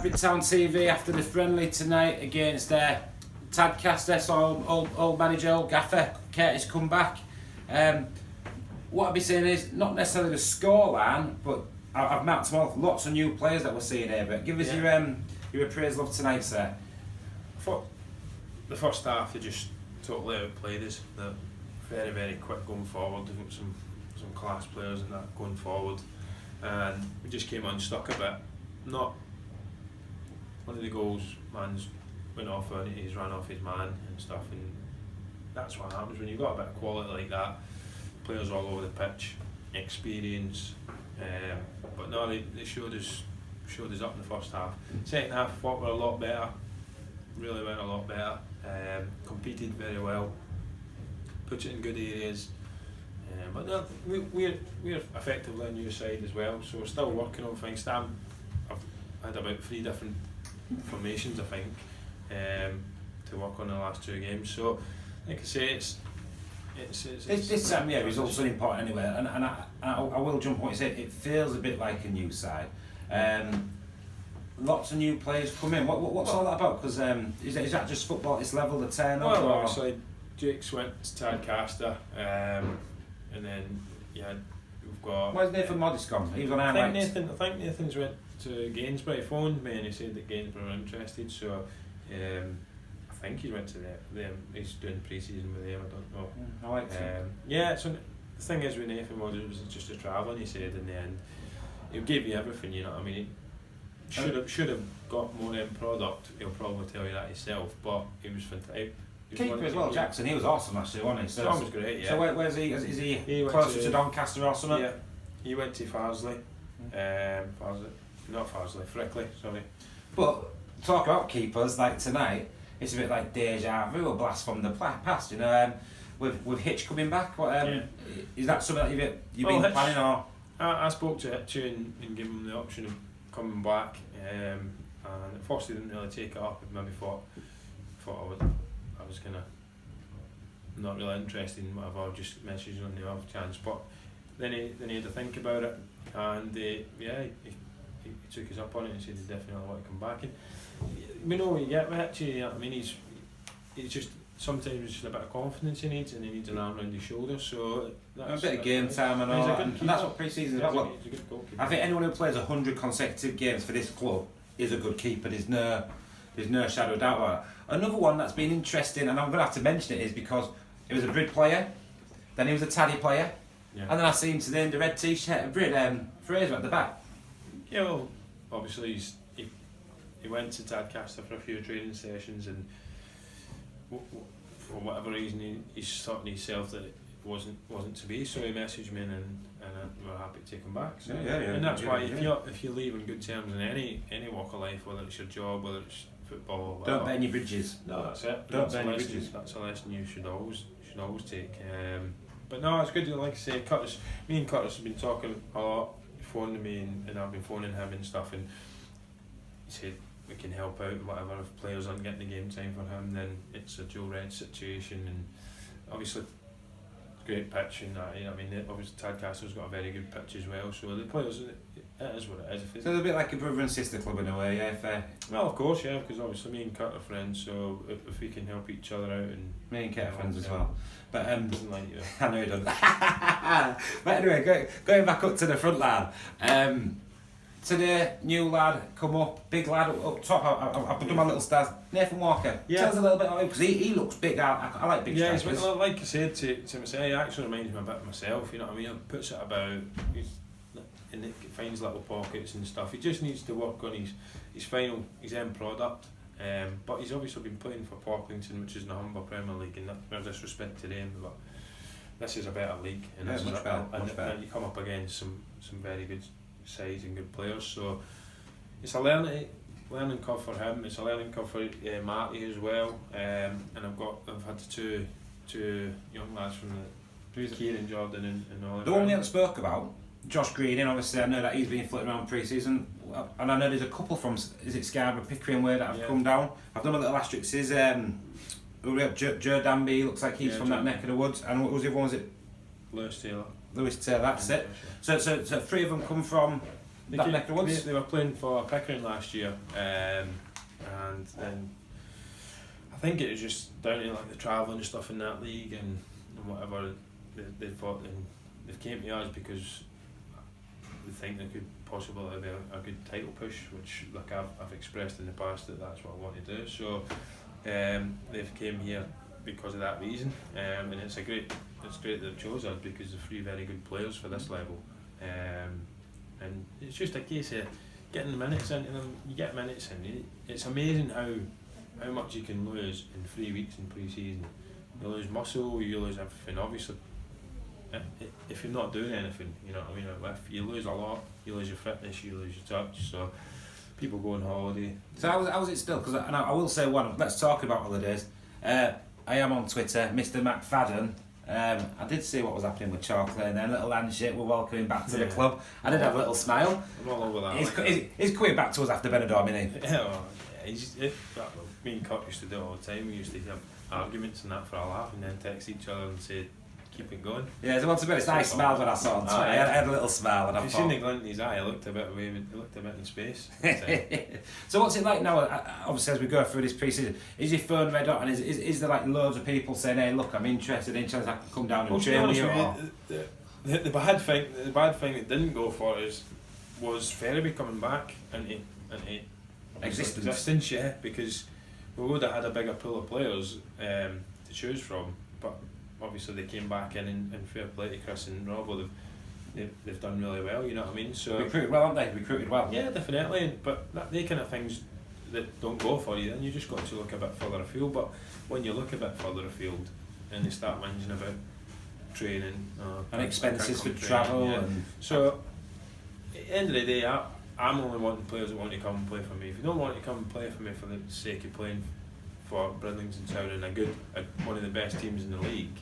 Bridgetown TV after the friendly tonight against Tadcaster, so old manager, old gaffer, Curtis come back. What I'd be saying is, not necessarily the scoreline, but I've marked them off lots of new players that we're seeing here, but give us your appraisal of tonight, sir. The first half, they just totally outplayed us. They're very, very quick going forward. They've got some class players and that going forward. And we just came unstuck a bit. Not one of the goals, man's went off and he's ran off his man and stuff, and that's what happens when you've got a bit of quality like that. Players all over the pitch, experience, but no, they showed us up in the first half. Second half, I thought we were a lot better. Really went a lot better. Competed very well. Put it in good areas. But no, we're effectively on your side as well, so we're still working on things. I've had about 3 different formations, I think, to work on the last 2 games. So, like I say, this time, results are important anyway, and I will jump on what you said. It feels a bit like a new side. Lots of new players come in. What's all that about? Because is that just football at this level, the turnover? Well, obviously, Jake's went to Tadcaster, and then we've got. Where's Nathan Modis gone? He was on our I think Nathan's went to Gainsborough. He phoned me and he said that Gainsborough were interested. So I think he went to them. He's doing pre-season with them. I don't know. I like it. Yeah. So the thing is with Nathan was it was just a travelling. He said in the end, he'll give you everything. You know what I mean? He should have got more end product. He'll probably tell you that himself. But he was fantastic. Keeper as well, Jackson. He was awesome last year, wasn't he? Tom was great. Yeah. So where's he? Is he closer to Doncaster or something? Yeah. He went to Farsley. Not Farsley, Frickley. Sorry. But talk about keepers like tonight. It's a bit like deja vu, a blast from the past. You know, with Hitch coming back. Is that something that you've been planning or? I spoke to Hitch and gave him the option of coming back. And at first he didn't really take it up. He maybe thought I was kind of not really interested in whatever, just messaging on the off chance. But then he had to think about it, and he took us up on it and said he definitely want to come back. And we know what you get with Hitch. You know what I mean? He's just sometimes it's just a bit of confidence he needs, and he needs an arm around his shoulder. So that's a bit of game time and all, and that's what pre-season is about. He's a good goalkeeper. I think anyone who plays 100 consecutive games for this club is a good keeper. There's no shadow of doubt about it. Another one that's been interesting, and I'm going to have to mention it, is because he was a Brid player, then he was a Taddy player, and then I see him today in the red t-shirt of Brid, Fraser at the back. Yeah, well, obviously he went to Tadcaster for a few training sessions, and for whatever reason he's thought to himself that it wasn't to be, so he messaged me and we're happy to take him back. So, and that's why if you leave on good terms in any walk of life, whether it's your job, whether it's football, whatever, don't burn your bridges. No, that's it. Don't burn your bridges. That's a lesson you should always take. But no, it's good. Like I say, me and Curtis have been talking a lot. He phoned me and I've been phoning him and stuff, and he said we can help out whatever. If players aren't getting the game time for him, then it's a Joe Red situation, and obviously great pitch and that. You know, I mean, obviously Tadcaster's got a very good pitch as well. So the players, it is what it is. So they're a bit like a brother and sister club in a way, yeah. Well, of course, yeah, because obviously me and Kurt are friends. So if we can help each other out, and me and Kurt are friends as well. But doesn't like you. I know he doesn't. But anyway, going back up to the front line. Today, new lad come up, big lad up top. I've done my little stars. Nathan Walker. Yeah. Tell us a little bit about him, because he looks big. I like big strikers. strikers. Yeah, like I said to myself, he actually reminds me a bit of myself. You know what I mean? He puts it about, and it finds little pockets and stuff. He just needs to work on his end product. But he's obviously been playing for Pocklington, which is in the Humber Premier League, and no disrespect to them, but this is a better league, and yeah, much better. And you come up against some very good sides and good players, so it's a learning curve for him. It's a learning curve for Marty as well, and I've had two young lads from the Kieran Jordan and all. The one we haven't spoke about, Josh Greening. Obviously, I know that he's been flitting around pre-season, and I know there's a couple from Scarborough, Pickering way that have come down. I've done a little asterisk. Joe Danby looks like he's from that neck of the woods, and what was the other one? Was it Lewis Taylor? That's it. So 3 of them come from that neck of woods? They were playing for Pickering last year, and then I think it was just down to like the travelling and stuff in that league and whatever. They thought they came to us because they think they could possibly have a good title push, which like I've expressed in the past that's what I want to do. So they've came here because of that reason, and it's great they've chose us because they're three very good players for this level, and it's just a case of getting the minutes into them. You get minutes in. It's amazing how much you can lose in 3 weeks in pre-season. You lose muscle, you lose everything. Obviously, if you're not doing anything, you know what I mean. If you lose a lot, you lose your fitness, you lose your touch. So people go on holiday. So how's it still? Because I will say one. Let's talk about holidays. I am on Twitter, Mr. McFadden. I did see what was happening with Chalk Lane then. Little handshake, we're welcoming back to the club. I did have a little smile. I'm all over that. He's coming back to us after Benidorm, isn't he? Yeah, well, me and Cut used to do it all the time. We used to have arguments and that for a laugh and then text each other and say, keep it going. Yeah, so once a bit, I smiled when I saw him. I had a little smile and I thought... If you seen the glint in his eye, he looked a bit in space. So what's it like now, obviously as we go through this pre-season, is your phone red hot and is there like loads of people saying, hey look, I'm interested in chance I can come down and train with you? The bad thing that didn't go for us was Ferriby coming back into existence, yeah, because we would have had a bigger pool of players to choose from, but obviously they came back in and fair play to Chris and Rob, they've done really well, you know what I mean? So recruited well, haven't they? Recruited well. Yeah, definitely, but they kind of things that don't go for you, then you just got to look a bit further afield. But when you look a bit further afield and they start whinging about training and expenses for travel, yeah. And so at the end of the day, I'm only wanting players that want to come and play for me. If you don't want to come and play for me for the sake of playing for Bridlington Town and one of the best teams in the league.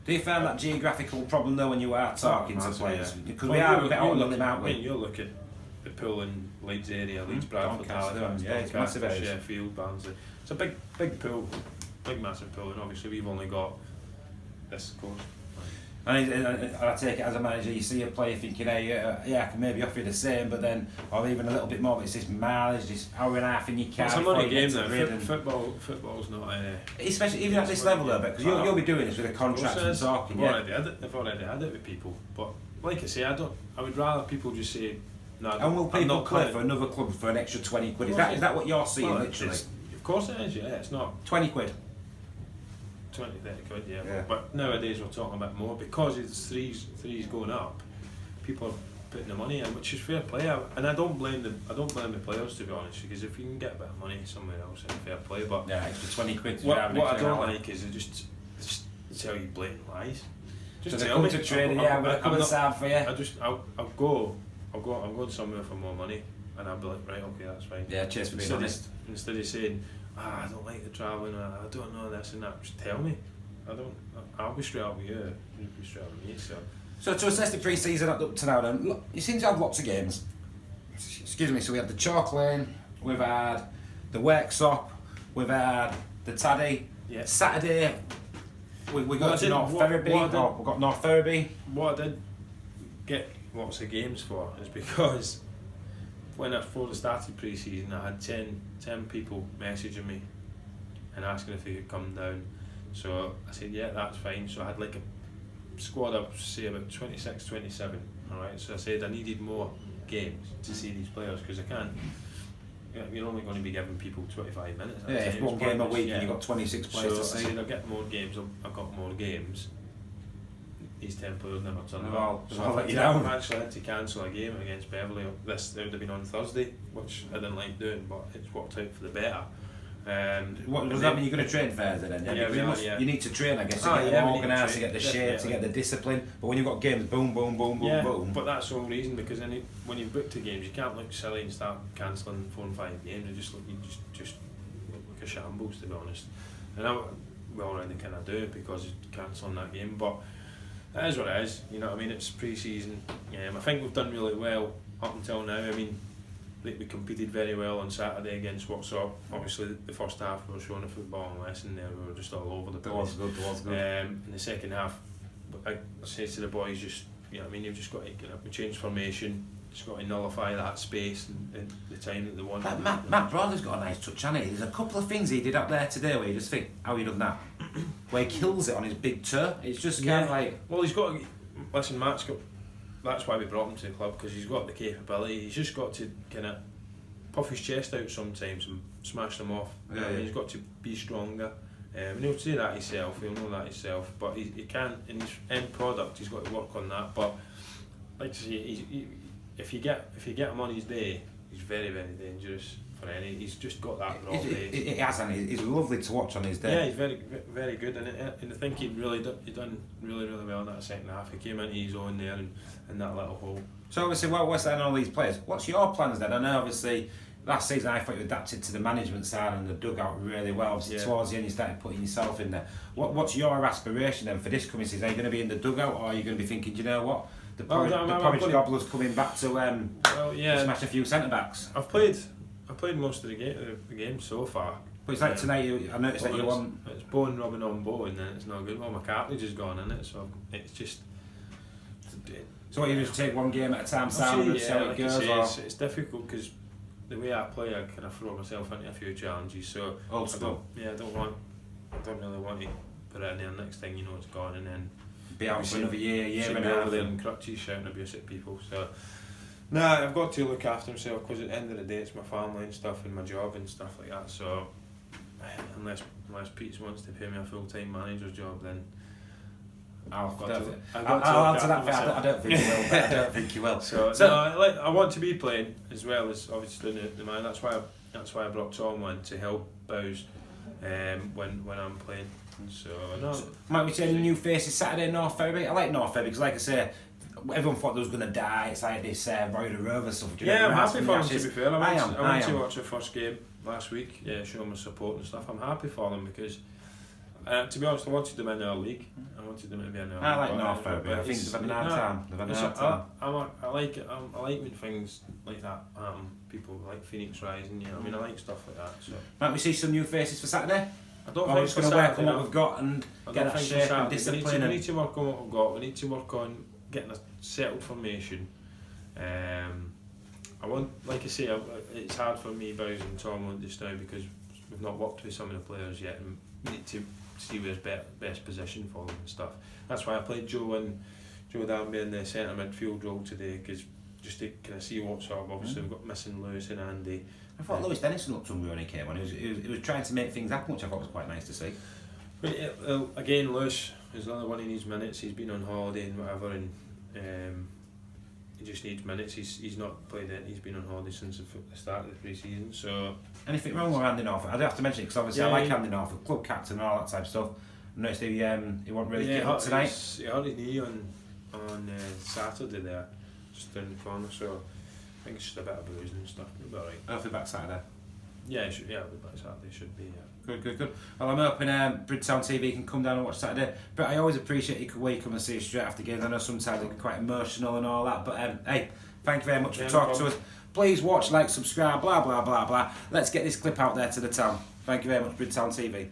Do you find that geographical problem though when you are talking to players? Yeah. Because we are a bit on them, aren't we? I mean, you'll look at the pool in Leeds area, Leeds, Bradford, Halifax, it's massive, Sheffield, Barnsley. It's a big pool, big massive pool, and obviously we've only got this course. And I take it as a manager, you see a player thinking, hey, yeah, I can maybe offer you the same, but then, or even a little bit more, but it's this mileage, this hour and a half in your car. It's a money game though. Football's not. Especially even at this level though, because you'll be doing this with a contract and talking. They've already had it with people, but like I say, I would rather people just say, no. And will people play for another club for an extra 20 quid? Is that what you're seeing, literally? Of course it is, yeah. It's not 20 quid. 20, 30 quid, yeah. But nowadays we're talking about more because it's threes going up. People are putting the money in, which is fair play. And I don't blame the players, to be honest, because if you can get a bit of money somewhere else, it's fair play. But yeah, extra 20 quid. What I don't like is they just tell you blatant lies. Just so tell me to training. Yeah, I'm gonna come and sign for you. I'm going somewhere for more money, and I'll be like, right, okay, that's fine. Yeah, cheers for being honest. Instead of saying, I don't like the travelling, I don't know this and that, just tell me. I'll be straight up with you, you be straight up with me. So to assess the pre-season up to now then, look, you seem to have lots of games. Excuse me, so we had the Chalk Lane, we've had the Worksop, we've had the Taddy. Yeah. Saturday, we got to North Ferriby, we've got North Ferriby. What I did get lots of games for is because before the started pre-season, I had 10 people messaging me and asking if they could come down. So I said, yeah, that's fine. So I had like a squad of, say, about 26, 27. Alright, so I said I needed more games to see these players because I can't. You're only going to be giving people 25 minutes. Yeah, if one game a week and you've got 26 players to see. So I said I'll get more games. I've got more games. These 10 players never turned up. So I've actually had to cancel a game against Beverley. It would have been on Thursday, which I didn't like doing, but it's worked out for the better. What does that mean? You're going to train Thursday then? Yeah, you need to train, I guess, to get organised, to get the shape, to get the discipline. But when you've got games, boom, boom, boom, boom, boom. But that's the whole reason, because then when you book the games, you can't look silly and start cancelling 4 and 5 games. You just look like a shambles, to be honest. And we already kind of do it because you're cancelling that game, but it is what it is, you know what I mean? It's pre-season. I think we've done really well up until now. I mean, we competed very well on Saturday against Worksop. Obviously, the first half we were showing a football lesson there. We were just all over the place. It was good. In the second half, I say to the boys, just, you know what I mean, you've just got to we changed formation. just got to nullify that space and the time that they want. But Matt Brother's got a nice touch, hasn't he? There's a couple of things he did up there today where you just think, how you done that? Where he kills it on his big toe. It's just kind of like... Well, he's got... Listen, Matt's got... That's why we brought him to the club, because he's got the capability. He's just got to kind of puff his chest out sometimes and smash them off. Yeah. He's got to be stronger. And he'll say that himself, he'll know that himself, but he can't, in his end product, he's got to work on that. But, like I say, if you get him on his day, he's very, very dangerous for any. He's just got that raw pace. He has, and he's lovely to watch on his day. Yeah, he's very, very good, and I think he done really, really well in that second half. He came into his own there in that little hole. So obviously, what's that on all these players? What's your plans then? I know obviously last season I thought you adapted to the management side and the dugout really well. Obviously towards the end you started putting yourself in there. What's your aspiration then for this coming season? Are you going to be in the dugout, or are you going to be thinking, do you know what? The porridge gobbler's coming back to smash a few centre backs. I've played most of the game so far. But it's like tonight. I noticed that you won. It's bone rubbing on bone, and then it's not good. Well, my cartilage is gone in it, so it's just. So what, you just take one game at a time, Simon, and see how it goes? It's difficult because the way I play, I kind of throw myself into a few challenges. So old school. I don't really want to put it in there. Next thing you know, it's gone, and then be out for another year and a half. Over there in crutches shouting abuse at people. So I've got to look after myself, because at the end of the day, it's my family and stuff, and my job and stuff like that. So unless Pete wants to pay me a full-time manager's job, then I'll answer that. I don't think you will. But I don't think you will. So I want to be playing as well as obviously the man. That's why I brought Tom on to help Bowes when I'm playing. So might we see any new faces Saturday, North Ferry? I like North Ferry because, like I say, everyone thought they was going to die. It's like this Roy the Rover stuff. I'm happy for them, to be fair. I went to watch the first game last week, show them support and stuff. I'm happy for them because, to be honest, I wanted them in our league. I wanted them to be in our league. I like North Ferry. I think they've had an hard time. I like it. I like when things like that happen. People like Phoenix Rising, I like stuff like that. So might we see some new faces for Saturday? I don't think we're just going to work on what we've got and get that shape and discipline. We need to work on what we've got. We need to work on getting a settled formation. I want, like I say, it's hard for me, Bowes and Tom just now, because we've not worked with some of the players yet, and we need to see where's best position for them and stuff. That's why I played Joe Danby in the centre midfield role today, because just to kind of see what's up. Obviously we've got missing Lewis and Andy. I thought Lewis Dennison looked hungry when he came on. He was trying to make things happen, which I thought was quite nice to see. But again, Lewis is another one. He needs minutes. He's been on holiday and whatever, and he just needs minutes. He's not played it. He's been on holiday since the start of the pre-season. So anything wrong with Andy Norfolk? I do have to mention it because obviously I like Andy Norfolk, club captain and all that type of stuff. I noticed he wasn't really getting up tonight. He hurt his knee on Saturday there, just down the corner. So I think it's just a bit of bruising and stuff. He'll be alright. Hopefully back Saturday. Yeah, he'll be back Saturday. Should be. Yeah. Good. Well, I'm hoping Bridgetown TV can come down and watch Saturday. But I always appreciate you where you come and see us straight after games. I know sometimes it's quite emotional and all that. But hey, thank you very much for talking to us. Please watch, like, subscribe, blah blah blah blah. Let's get this clip out there to the town. Thank you very much, Bridgetown TV.